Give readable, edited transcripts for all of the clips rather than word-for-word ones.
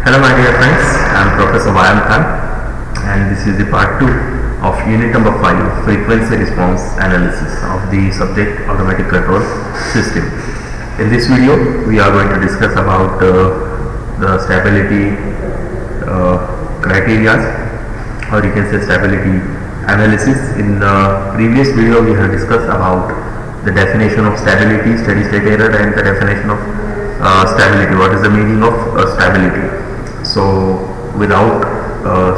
Hello my dear friends, I am Professor Vayam Khan and this is the part 2 of unit number 5 frequency response analysis of the subject automatic control system. In this video we are going to discuss about the stability criteria, or you can say stability analysis. In the previous video we have discussed about the definition of stability, steady state error, and the definition of stability. What is the meaning of stability? So without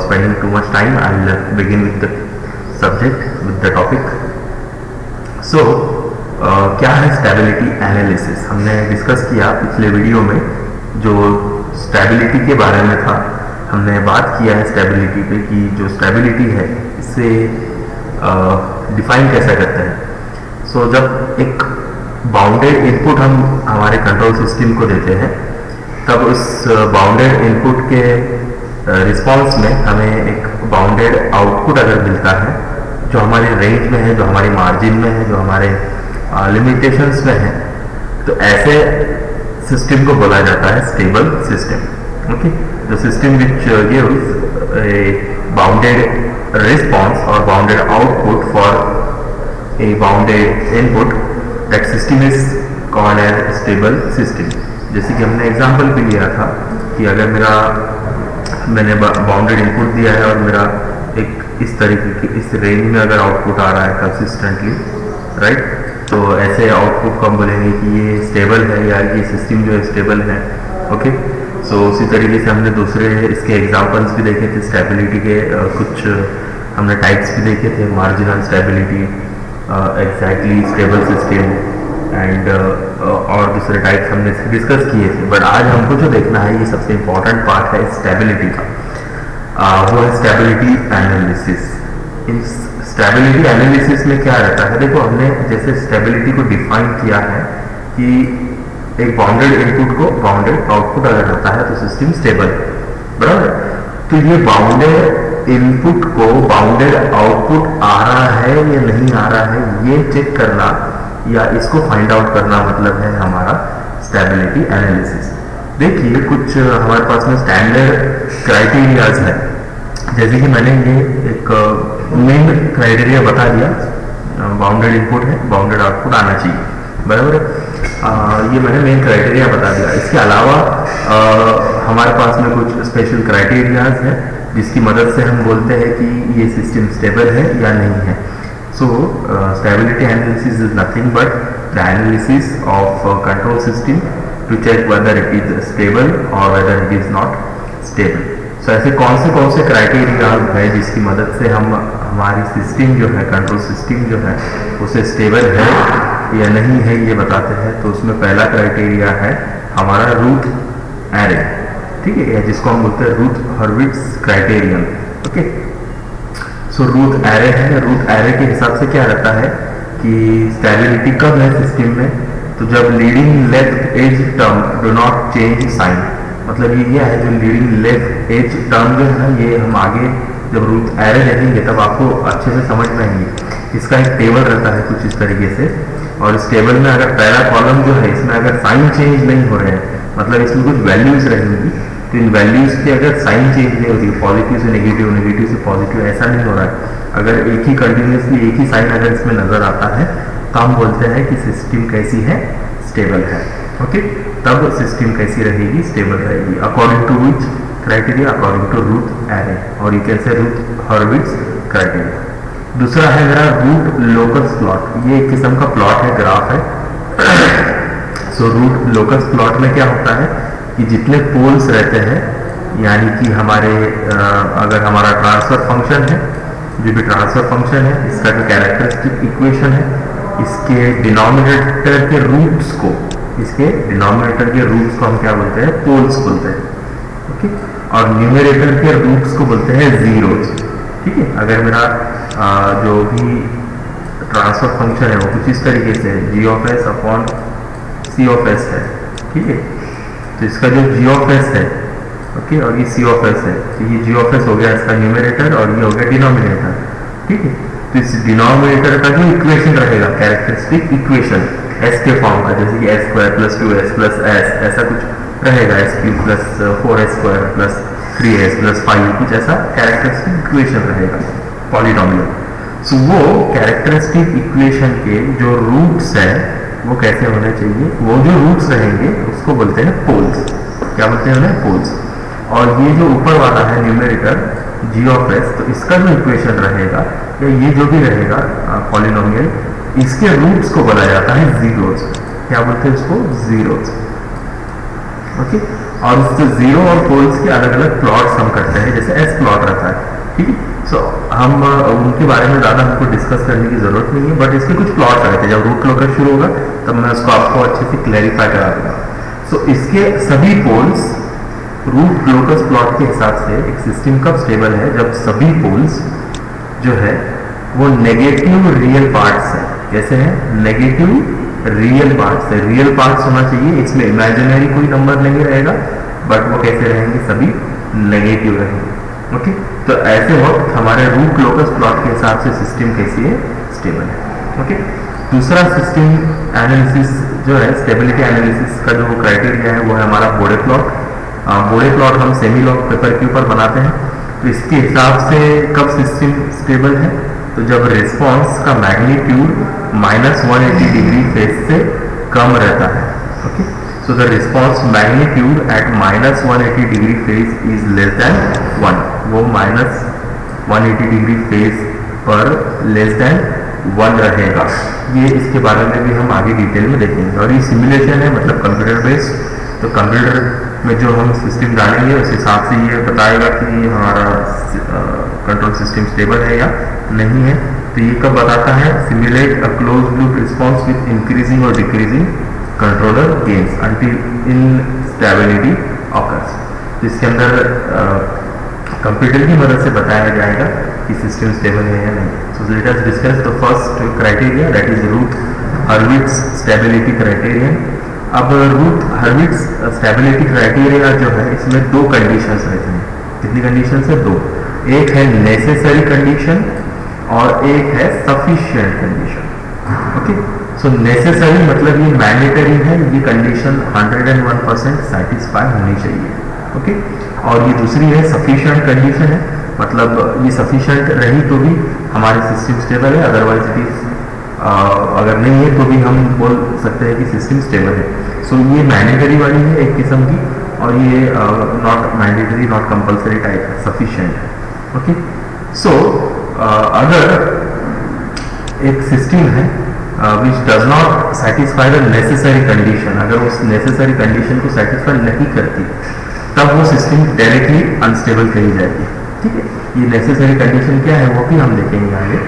spending too much time, I'll begin with the subject, with the topic. So क्या है stability analysis? हमने discuss किया पिछले video में, जो stability के बारे में था। हमने बात किया है स्टेबिलिटी पे कि जो स्टेबिलिटी है इससे डिफाइन कैसे करते हैं। सो जब एक बाउंडेड इनपुट हम हमारे कंट्रोल सिस्टम को देते हैं, तब उस बाउंडेड इनपुट के रिस्पांस में हमें एक बाउंडेड आउटपुट अगर मिलता है जो हमारे रेंज में है, जो हमारी मार्जिन में है, जो हमारे लिमिटेशंस में है, तो ऐसे सिस्टम को बोला जाता है stable system. Okay, the system which gives a bounded response और bounded output for a bounded input, that system is called as stable system. जैसे कि हमने एग्जांपल भी लिया था कि अगर मैंने बाउंडेड इनपुट दिया है और मेरा एक इस तरीके की इस रेंज में अगर आउटपुट आ रहा है कंसिस्टेंटली, राइट, तो ऐसे आउटपुट को हम बोलेंगे कि ये स्टेबल है या ये सिस्टम जो है स्टेबल है। ओके, सो उसी तरीके से हमने दूसरे इसके एग्जांपल्स भी देखे थे स्टेबिलिटी के। कुछ हमने टाइप्स भी देखे थे, marginal stability, exactly stable system and और दूसरे टाइप्स हमने डिस्कस किए थे। बट आज हमको जो देखना है, ये सबसे इम्पोर्टेंट पार्ट है स्टेबिलिटी का, वो है स्टेबिलिटी एनालिसिस। इन स्टेबिलिटी एनालिसिस में क्या रहता है, देखो हमने जैसे स्टेबिलिटी को डिफाइन किया है कि एक बाउंडेड इनपुट को बाउंडेड आउटपुट अगर आता है तो सिस्टम स्टेबल, बराबर। तो ये बाउंडेड इनपुट को बाउंडेड आउटपुट आ रहा है या नहीं आ रहा है, ये चेक करना या इसको फाइंड आउट करना मतलब है हमारा स्टेबिलिटी एनालिसिस। देखिए कुछ हमारे पास में स्टैंडर्ड क्राइटेरियाज है, जैसे कि मैंने ये एक मेन क्राइटेरिया बता दिया, बाउंडेड इनपुट है, बाउंडेड आउटपुट आना चाहिए, बराबर। ये मैंने मेन क्राइटेरिया बता दिया। इसके अलावा हमारे पास में कुछ स्पेशल क्राइटेरियाज है जिसकी मदद से हम बोलते हैं कि ये सिस्टम स्टेबल है या नहीं है। So stability analysis is nothing but the analysis of control system to check whether it is stable और whether it is not stable. So ऐसे कौन से क्राइटेरिया है जिसकी मदद से हम हमारी सिस्टम जो है, कंट्रोल सिस्टम जो है, उसे स्टेबल है या नहीं है ये बताते हैं। तो उसमें पहला क्राइटेरिया है हमारा रूट एरे, ठीक है, जिसको हम बोलते हैं root Hurwitz criterion. Okay, so root array है। रूट एरे के हिसाब से क्या रहता है कि स्टेबिलिटी कब है सिस्टम में, तो जब leading left as term do not change sign. मतलब ये क्या है, जो लीडिंग लेफ्ट एज टर्म जो है ना, ये हम आगे जब रूट एरे देखेंगे तब आपको अच्छे से समझ में आएंगे। इसका एक टेबल रहता है कुछ इस तरीके से, और इस टेबल में अगर पहला कॉलम जो है इसमें अगर साइन चेंज नहीं हो रहे हैं, मतलब इसमें कुछ वैल्यूज रहेंगी, तो इन वैल्यूज की अगर साइन चेंज नहीं होती, पॉजिटिव से नेगेटिव, नेगेटिव से पॉजिटिव, ऐसा नहीं हो रहा है, अगर एक ही कंटिन्यूसली एक ही साइन अगर इसमें नजर आता है, तो हम बोलते हैं कि सिस्टम कैसी है, स्टेबल है। ओके, तब सिस्टम कैसी रहेगी, स्टेबल रहेगी। According to which criteria, according to root array, और you can say root Hurwitz criteria. दूसरा है मेरा रूट लोकस प्लॉट। ये एक किस्म का प्लॉट है, ग्राफ है। सो रूट लोकस प्लॉट में क्या होता है कि जितने पोल्स रहते हैं, यानी कि हमारे अगर हमारा ट्रांसफर फंक्शन है, जो भी ट्रांसफर फंक्शन है, इसका जो कैरेक्टरिस्टिक इक्वेशन है, इसके डिनोमिनेटर के रूट्स को, इसके डिनोमिनेटर के रूट्स को हम क्या बोलते हैं, पोल्स बोलते हैं। ओके, और न्यूमरेटर के रूट्स को बोलते हैं जीरोज। ठीक है, अगर मेरा जो भी ट्रांसफर फंक्शन है वो कुछ इस तरीके से G of S upon C of S है, ठीक है, तो इसका जो जी ऑफ एस है, ओके, और ये सी ऑफ एस है, तो ये जी ऑफ एस हो गया इसका न्यूमरेटर और ये हो गया डिनोमिनेटर। ठीक है, तो इस डिनोमिनेटर का जो इक्वेशन रहेगा, कैरेक्टरिस्टिक इक्वेशन एस के फॉर्म का, जैसे कि S square plus 2s plus S, ऐसा कुछ रहेगा S cube plus 4s square plus 3s plus 5 कुछ ऐसा कैरेक्टरिस्टिक इक्वेशन रहेगा पॉलिनोमियल। सो वो कैरेक्टरिस्टिक इक्वेशन के जो रूट्स है वो कैसे होने चाहिए, वो जो रूट्स रहेंगे उसको बोलते हैं पोल्स। क्या बोलते हैं उन्हें? पोल्स। और ये जो ऊपर वाला है न्यूमेरिकल g ऑफ s, तो इसका जो इक्वेशन रहेगा या ये जो भी रहेगा पॉलिनोमियल, इसके रूट्स को बोला जाता है जीरोस। क्या बोलते हैं उसको? जीरोस। ओके। और उससे जीरो और पोल्स के अलग अलग प्लॉट्स हम करते हैं, जैसे एस प्लॉट रहता है, ठीक है। सो हम उनके बारे में ज़्यादा हमको डिस्कस करने की जरूरत नहीं है, बट इसके कुछ प्लॉट्स रहते हैं। जब रूट लोकस शुरू होगा तब मैं उसको आपको अच्छे से क्लैरिफाई करा दूंगा। सो इसके सभी पोल्स रूट लोकस प्लॉट के हिसाब से एक सिस्टम कब स्टेबल है, जब सभी पोल्स जो है वो नेगेटिव रियल पार्ट्स है। कैसे है? नेगेटिव रियल पार्ट्स है। रियल पार्ट्स होना चाहिए, इसमें इमेजिनरी कोई नंबर नहीं रहेगा, बट वो कैसे रहेंगे? सभी नेगेटिव रहेंगे। ओके। तो ऐसे वक्त हमारे रूट लोकस प्लॉट के हिसाब से सिस्टम कैसी है? स्टेबल है। ओके। दूसरा सिस्टम एनालिसिस जो है, स्टेबिलिटी एनालिसिस का जो क्राइटेरिया है वो है हमारा बोडे प्लॉट। बोडे प्लॉट हम सेमी लॉग पेपर के ऊपर बनाते हैं। तो इसके हिसाब से कब सिस्टम स्टेबल है? तो जब रिस्पॉन्स का मैग्नीट्यूड -180 डिग्री फेज से कम रहता है। Okay. So the response magnitude at -180 degree phase is less than 1। वो -180 डिग्री फेज पर लेस देन 1 रहेगा। ये इसके बारे में भी हम आगे डिटेल में देखेंगे। और ये सिमुलेशन है, मतलब कंप्यूटर बेस्ड। तो कंप्यूटर में जो हम सिस्टम डालेंगे उस हिसाब से ये बताएगा कि हमारा कंट्रोल सिस्टम स्टेबल है या नहीं है। तो ये कब बताता है? Simulate a close loop response with increasing और decreasing controller gains until instability occurs. तो इसके अंदर कंप्यूटर की मदद से बताया जाएगा कि सिस्टम स्टेबल है या नहीं। So let us discuss the first criteria, that is root Hurwitz stability criterion. अब रूट हर्विट्ज स्टेबिलिटी क्राइटेरिया जो है, इसमें दो कंडीशंस रहती हैं। कितनी कंडीशंस है? दो। एक है नेसेसरी कंडीशन और एक है सफिशिएंट कंडीशन। ओके। सो नेसेसरी मतलब ये मैंडेटरी है, ये कंडीशन 101% सेटिस्फाई होनी चाहिए। ओके। और ये दूसरी है सफिशिएंट कंडीशन है, मतलब ये सफिशिएंट रही तो भी हमारे सिस्टम स्टेबल है, अदरवाइज इट इज अगर नहीं है तो भी हम बोल सकते हैं कि सिस्टम स्टेबल है। सो ये मैंडेटरी वाली है एक किस्म की, और ये not mandatory not compulsory type है, सफिशिएंट है। ओके। सो अगर एक सिस्टम है which does not satisfy the necessary condition, अगर उस नेसेसरी कंडीशन को सेटिस्फाई नहीं करती, तब वो सिस्टम डायरेक्टली अनस्टेबल कही जाएगी। ठीक है। ये नेसेसरी कंडीशन क्या है वो भी हम देखेंगे आगे।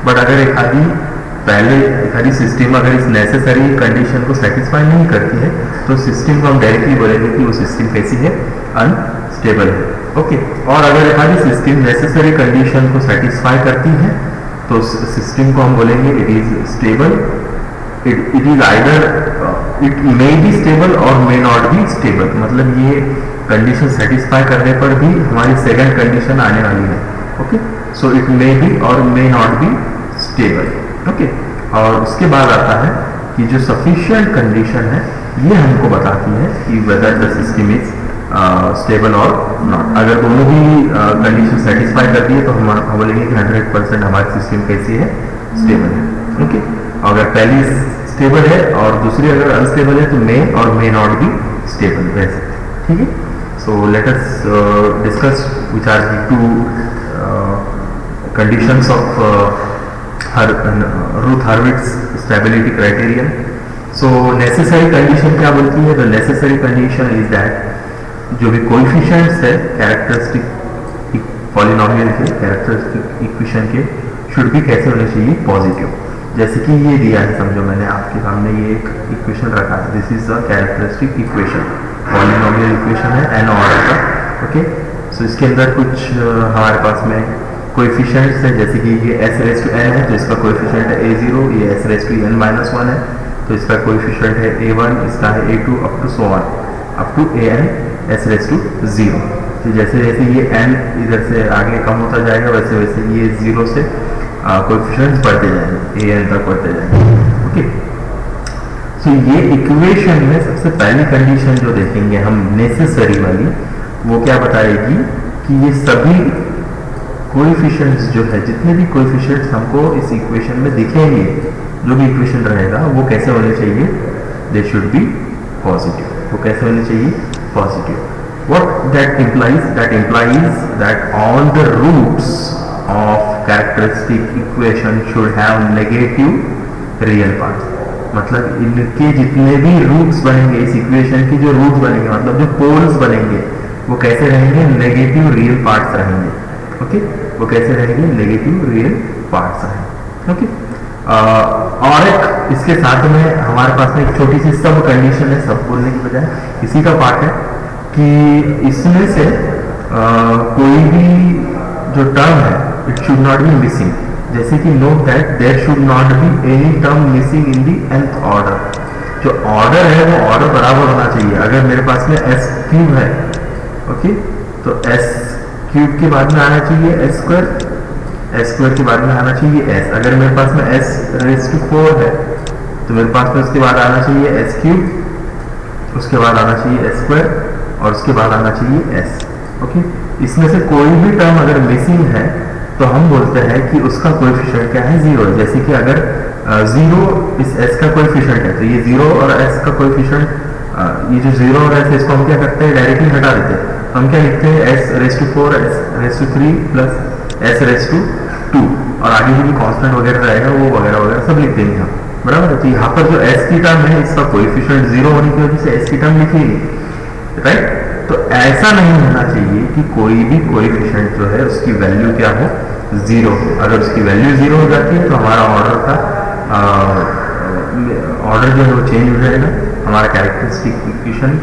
बट अगर एक आदि सिस्टम अगर इस नेसेसरी कंडीशन को सेटिस्फाई नहीं करती है, तो सिस्टम को हम डायरेक्टली बोलेंगे कि वो सिस्टम कैसी है? अनस्टेबल है। ओके। और अगर एक आदि सिस्टम नेसेसरी कंडीशन को सेटिस्फाई करती है, तो सिस्टम को हम बोलेंगे it is stable. It is either it may be stable और मे नॉट बी स्टेबल, मतलब ये कंडीशन सेटिस्फाई करने पर भी हमारी सेकंड कंडीशन आने वाली है। Okay. So it may be और may not be stable. Okay. और उसके बाद आता है कि जो सफिशिएंट कंडीशन है, ये हमको बताती है कि whether the system is stable और नॉट। अगर दोनों भी कंडीशन सेटिस्फाई करती है तो हम बोलेंगे कि 100% हमारी सिस्टम कैसी है? स्टेबल है। ओके। अगर पहली स्टेबल है और दूसरी अगर अनस्टेबल है तो मे और मे नॉट बी स्टेबल वैसे। ठीक है। So let us discuss which are the two conditions of root Hurwitz stability criterion. So necessary condition क्या बोलती है? The necessary condition is that जो भी कोएफिशिएंट्स है कैरेक्टरिस्टिक पॉलिनोमियल के, कैरेक्टरिस्टिक इक्वेशन के, शुड भी कैसे होने चाहिए? पॉजिटिव। जैसे कि ये दिया है, समझो मैंने आपके सामने ये एक इक्वेशन रखा है, this is a characteristic equation, polynomial equation है n ऑर्डर का। ओके। सो इसके अंदर कुछ हमारे पास में कोएफिशिएंट्स है, जैसे कि ये s⁻n है तो इसका कोएफिशिएंट है a0, ये s⁻n-1 है तो इसका कोएफिशिएंट है a1, इसका है a2 up to so on up to an s⁻0। तो जैसे जैसे ये n इधर से आगे कम होता जाएगा, वैसे वैसे ये 0 से कोएफिशिएंट्स बढ़ते जाएंगे, an तक बढ़ते जाएंगे। ओके। सो ये इक्वेशन में सबसे पहली कंडीशन जो देखेंगे हम नेसेसरी वाली, वो क्या बताएगी कि ये सभी कोएफिशिएंट्स जो है, जितने भी कोएफिशिएंट्स हमको इस इक्वेशन में दिखेंगे, जो भी इक्वेशन रहेगा वो कैसे होने चाहिए, दे शुड बी पॉजिटिव। वो कैसे होने चाहिए, positive. What that implies that all the roots of characteristic equation should have negative real parts। मतलब इनके जितने भी रूट्स बनेंगे, इस इक्वेशन के जो रूट्स बनेंगे, मतलब जो पोल्स बनेंगे, वो कैसे रहेंगे, नेगेटिव रियल पार्ट्स रहेंगे। ओके, वो कैसे रहेंगे, नेगेटिव रियल पार्ट्स रहेंगे। ओके, और एक इसके साथ में हमारे पास में एक छोटी सी सब कंडीशन है, सब बोलने की बजाय इसी का पार्ट है कि इसमें से कोई भी जो टर्म है, it should not be missing. जैसे कि note that there should not be any term missing in the nth order. जो ऑर्डर है वो ऑर्डर बराबर होना चाहिए। अगर मेरे पास में s क्यूब है, ओके, तो s क्यूब के बाद में आना चाहिए s स्क्वायर के बाद में आना चाहिए s। अगर मेरे पास में s रेज़ टू 4 है, तो मेरे पास में उसके बाद आना चाहिए s क्यूब, उसके बाद आना चाहिए s स्क्वायर, और उसके बाद आना चाहिए s। ओके, इसमें से कोई भी टर्म अगर मिसिंग है तो हम बोलते हैं कि उसका कोएफिशिएंट क्या है, 0 है। जैसे कि अगर 0 इस s का कोएफिशिएंट है, तो ये 0 और s का कोएफिशिएंट, ये जो 0 और s, इसको हम क्या करते हैं, डायरेक्टली हटा देते हैं। हम क्या लिखते हैं, s raise to 4 s raise to 3 plus s raise to 2, और आगे जो भी कांस्टेंट वगैरह रहेगा वो वगैरह वगैरह सब लिख देंगे हम, बराबर है। तो यहाँ पर जो s की टर्म है, इसका कोएफिशिएंट 0 होने की वजह से s की टर्म लिखी नहीं, राइट। तो ऐसा नहीं होना चाहिए कि कोई भी कोएफिशिएंट जो है उसकी वैल्यू क्या हो, 0। अगर उसकी वैल्यू 0 हो जाती है तो हमारा ऑर्डर का ऑर्डर जो है वो चेंज हो जाएगा, हमारा कैरेक्टरिस्टिक इक्वेशन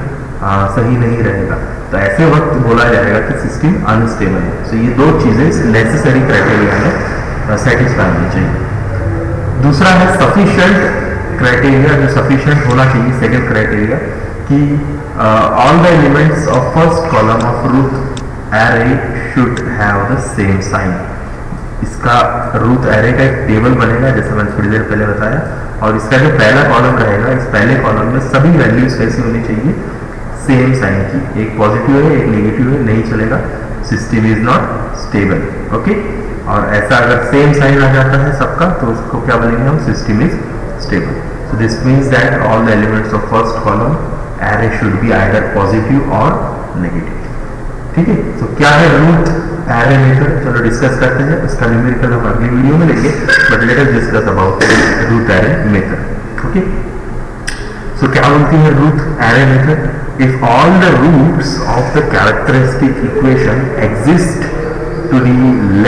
सही नहीं रहेगा। तो ऐसे वक्त बोला जाएगा कि सिस्टम अनस्टेबल है। तो ये दो चीज़ें नेसेसरी क्राइटेरिया में सेटिस्फाई होनी चाहिए। दूसरा है सफिशिएंट क्राइटेरिया, जो सफिशिएंट होना चाहिए, सेकेंड क्राइटेरिया, कि all the elements of first column of root array should have the same sign। इसका रूट एरे का एक टेबल बनेगा, जैसे मैंने थोड़ी देर पहले बताया, और इसका जो पहला कॉलम रहेगा, इस पहले कॉलम में सभी वैल्यूज कैसी होनी चाहिए, सेम साइन की। एक पॉजिटिव है, एक नेगेटिव है, नहीं चलेगा, system is not stable. Okay, और ऐसा अगर सेम साइन आ जाता है सबका, तो उसको क्या बोलेंगे हम, system is stable. So this means that all the elements of first column array should be either positive or negative। ठीक है, तो क्या है रूट एरे मेथड, चलो डिस्कस करते हैं। इसका न्यूमेरिकल हम अगली वीडियो में लेंगे, but let us discuss about root array method. Okay, so क्या बोलती है root array method, if all the roots of the characteristic equation exist to the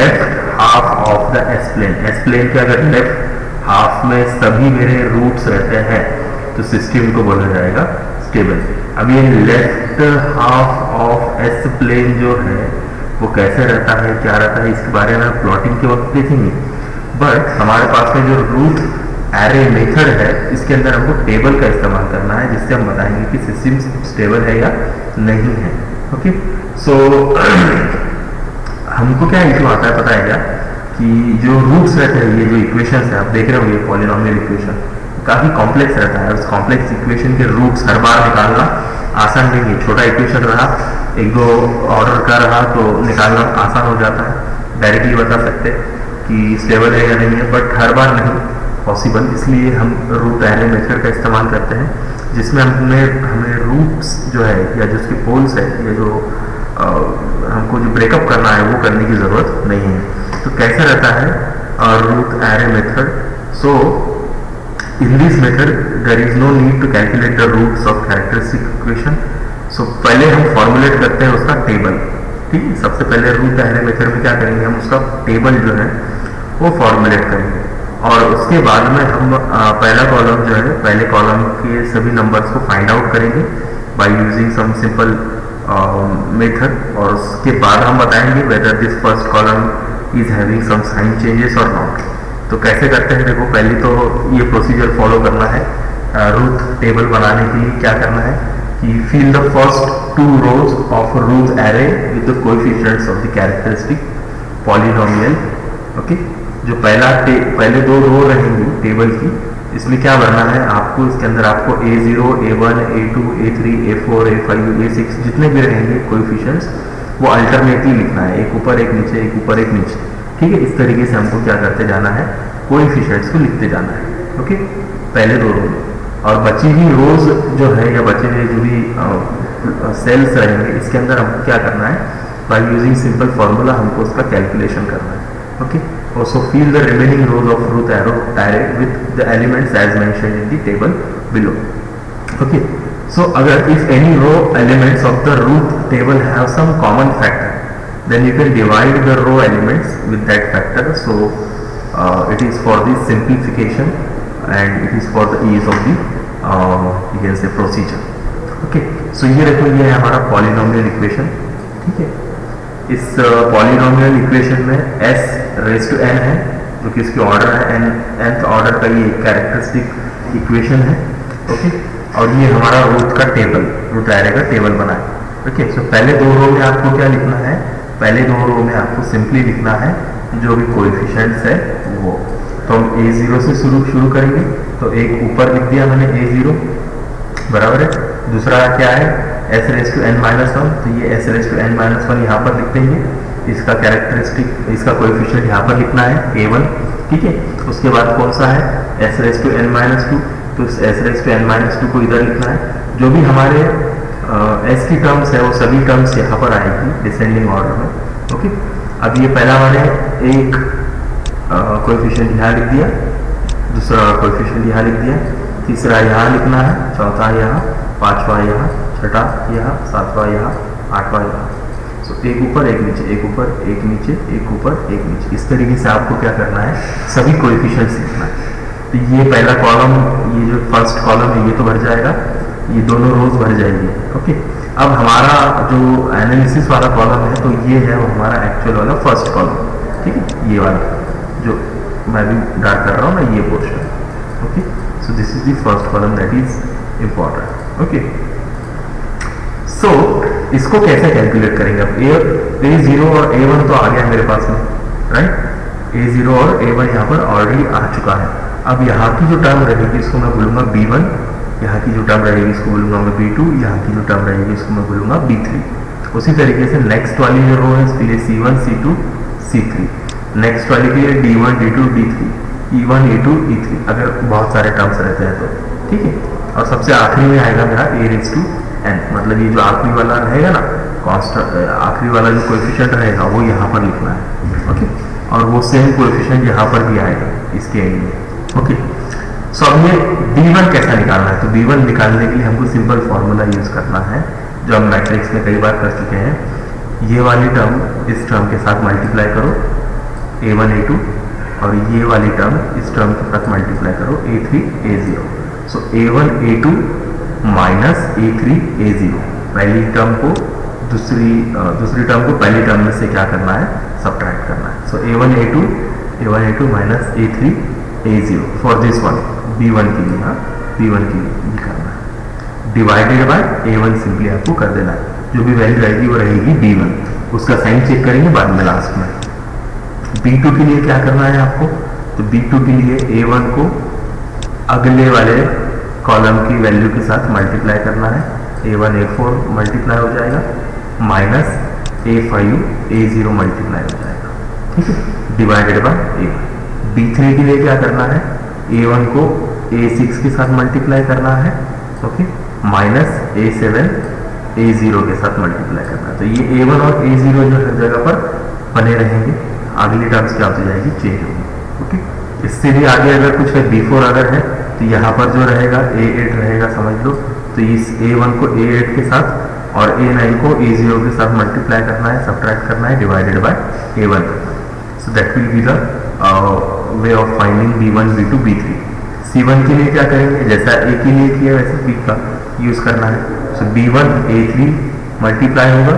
left half of the S plane. S plane के अगर left half में सभी मेरे roots रहते हैं तो सिस्टम को बोला जाएगा स्टेबल। अब ये left half of S plane जो है वो कैसे रहता है, क्या रहता है, इसके बारे में प्लॉटिंग के वक्त देखेंगे। बट हमारे पास में जो रूट एरे मेथड है, इसके अंदर हमको टेबल का इस्तेमाल करना है, जिससे हम बताएंगे कि सिस्टम स्टेबल है या नहीं है। ओके, सो हमको क्या इशू आता है पता है क्या, कि जो रूट्स रहते हैं, ये जो इक्वेशन है आप देख रहे हो, ये पॉलिनोमियल इक्वेशन काफ़ी कॉम्प्लेक्स रहता है। उस कॉम्प्लेक्स इक्वेशन के रूट्स हर बार निकालना आसान नहीं है। छोटा इक्वेशन रहा, एक दो ऑर्डर का रहा, तो निकालना आसान हो जाता है, डायरेक्टली बता सकते कि स्टेबल है या नहीं है, बट हर बार नहीं पॉसिबल। इसलिए हम रूट एरे मेथड का इस्तेमाल करते हैं, जिसमें हमें रूट्स जो है या जो उसके पोल्स है या जो हमको जो ब्रेकअप करना है वो करने की ज़रूरत नहीं है। तो कैसे रहता है root array method, so in this method there is no need to calculate the roots of characteristic equation। so पहले हम फॉर्मुलेट करते हैं उसका टेबल। ठीक है, सबसे पहले रूट एरे मेथड में क्या करेंगे, हम उसका टेबल जो है वो फॉर्मुलेट करेंगे, और उसके बाद में हम पहला कॉलम जो है, पहले कॉलम के सभी नंबर्स को फाइंड आउट करेंगे by using some simple method, और उसके बाद हम बताएंगे whether this first column is having some sign changes और नॉट। तो कैसे करते हैं, देखो पहले तो ये प्रोसीजर फॉलो करना है। रूट टेबल बनाने के लिए क्या करना है कि fill the first 2 rows of Routh array with the coefficients of the characteristic polynomial. Okay, जो पहले 2 रो रहेंगी टेबल की, इसमें क्या भरना है आपको, इसके अंदर आपको A0, A1, A2, A3, A4, A5, A6 जितने भी रहेंगे कोएफिशिएंट्स वो अल्टरनेटली लिखना है, एक ऊपर एक नीचे, एक ऊपर एक नीचे, ठीक है। इस तरीके से हमको क्या करते जाना है, कोएफिशिएंट्स को लिखते जाना है, ओके, पहले दो रो में। और बची हुई रोज जो है या बचे हुए जो भी सेल्स रहेंगे इसके अंदर हमको क्या करना है, बाय यूजिंग सिंपल फॉर्मूला हमको उसका कैलकुलेशन करना है, okay. Also fill the remaining rows of root arrow direct with the elements as mentioned in the table below. Okay. So अगर if any row elements of the root table have some common factor, then you can divide the row elements with that factor. So it is for the simplification and it is for the ease of the you can say procedure. Okay. So ये देखो ये है हमारा polynomial equation, ठीक है। इस polynomial equation में s raise to n है जो कि इसकी ऑर्डर है nth ऑर्डर का ये कैरेक्टरिस्टिक इक्वेशन है, ओके। और ये हमारा रूट का टेबल, रूट एरे का टेबल बना है, ओके। सो पहले दो रो में आपको क्या लिखना है, पहले दो रो में आपको सिंपली लिखना है जो भी कोएफिशिएंट्स है वो। तो हम A0 से शुरू करेंगे, तो एक ऊपर लिख दिया मैंने A0 बराबर है, दूसरा क्या है s raise to n minus one, तो ये s raise to n minus one यहाँ पर लिख देंगे, इसका कैरेक्टरिस्टिक इसका कोएफिशिएंट यहाँ पर लिखना है A1, ठीक है। उसके बाद कौन सा है s raise to n minus two, तो इस s raise to n minus two को इधर लिखना है। जो भी हमारे s की टर्म्स है वो सभी टर्म्स यहाँ पर आएगी डिसेंडिंग ऑर्डर में, ओके। अब ये पहला मैंने एक कोएफिशिएंट यहाँ लिख दिया, दूसरा कोएफिशिएंट यहाँ लिख दिया, तीसरा यहाँ लिखना है, चौथा यहाँ, पांचवा यहाँ, छठा यहाँ, सातवां यहाँ, आठवां यहाँ। सो एक ऊपर एक नीचे, एक ऊपर एक नीचे, एक ऊपर एक नीचे, इस तरीके से आपको क्या करना है, सभी कोएफिशिएंट्स लिखना है। तो ये पहला कॉलम, ये जो फर्स्ट कॉलम है ये तो भर जाएगा, ये दोनों रोज भर जाएगी, ओके। अब हमारा जो एनालिसिस वाला कॉलम है तो ये है वो हमारा एक्चुअल वाला फर्स्ट कॉलम, ठीक है, ये वाला जो मैं भी डार्क कर रहा हूँ ना, ये portion, okay. So this is the first column that is important, okay. So इसको कैसे कैलकुलेट करेंगे, अब A0 और A1 तो आ गया मेरे पास में, राइट। A0 और A1 यहाँ पर ऑलरेडी आ चुका है। अब यहाँ की जो टर्म रहेगी इसको मैं बोलूँगा B1, यहाँ की जो टर्म रहेगी इसको बोलूँगा मैं B2, यहाँ की जो टर्म रहेगी इसको मैं बोलूँगा B3। उसी तरीके से नेक्स्ट वाली जो रो है इसके लिए C1, C2, C3, नेक्स्ट वाली के लिए D1, D2, D3, E1, E2, E3 अगर बहुत सारे टर्म्स रहते हैं तो, ठीक है। और सबसे आखिरी में आएगा मेरा A रेज़ टू n, मतलब ये जो आखिरी वाला रहेगा ना कांस्टेंट, आखिरी वाला जो कोएफिशिएंट रहेगा वो यहाँ पर लिखना है, ओके। और वो सेम कोएफिशिएंट यहाँ पर भी आएगा इसके एंड में, ओके। सो अब ये B1 कैसा निकालना है, तो B1 निकालने के लिए हमको सिंपल फॉर्मूला यूज करना है जो हम मैट्रिक्स में कई बार कर चुके हैं। ये वाली टर्म इस टर्म के साथ मल्टीप्लाई करो A1 A2, और ये वाली टर्म इस टर्म के साथ मल्टीप्लाई करो A3 A0। सो A1 A2 minus A3 A0, पहली टर्म को दूसरी टर्म को पहली टर्म में से क्या करना है, सब्ट्रैक्ट करना है। सो A1 A2 minus A3 A0 for this one, B1 के लिए, हाँ B1 के लिए करना है, डिवाइडेड बाय A1 सिंपली आपको कर देना है, जो भी वैल्यू रहेगी वो रहेगी B1, उसका साइन चेक करेंगे बाद में लास्ट में। B2 के लिए क्या करना है आपको, तो B2 के लिए A1 को अगले वाले कॉलम की वैल्यू के साथ मल्टीप्लाई करना है, A1 A4 मल्टीप्लाई हो जाएगा माइनस A5 A0 मल्टीप्लाई हो जाएगा, ठीक है, डिवाइडेड बाय A1। B3 के लिए क्या करना है, A1 को A6 के साथ मल्टीप्लाई करना है, ओके, माइनस A7 A0 के साथ मल्टीप्लाई करना है। तो ये A1 और A0 जो हर जगह पर बने रहेंगे, अगली टर्म्स क्या होती जाएगी, चेंज होगी, ओके। इससे भी आगे अगर कुछ है B4 अगर है तो यहाँ पर जो रहेगा A8 रहेगा, समझ लो। तो इस A1 को A8 के साथ और A9 को A0 के साथ मल्टीप्लाई करना है, सब्ट्रैक्ट करना है, divided by A1। So that will be the way of finding B1 B2 B3। C1 के लिए क्या करेंगे, जैसा A के लिए किया वैसे B का यूज करना है। सो B1 A3 मल्टीप्लाई होगा,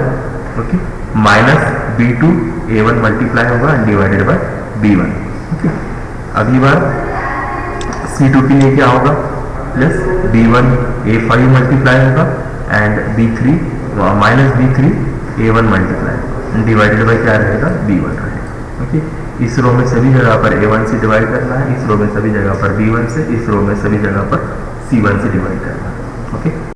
okay, minus B2 A1 multiply होगा and divided by B1, okay. अगली बार C2 के लिए क्या होगा, प्लस B1 A5 मल्टीप्लाई होगा and B3 minus B3 A1 multiply divided by क्या रहेगा, B1 रहेगा, ओके। इस रो में सभी जगह पर A1 से डिवाइड करना है, इस रो में सभी जगह पर B1 से, इस रो में सभी जगह पर C1 से डिवाइड करना है। ओके।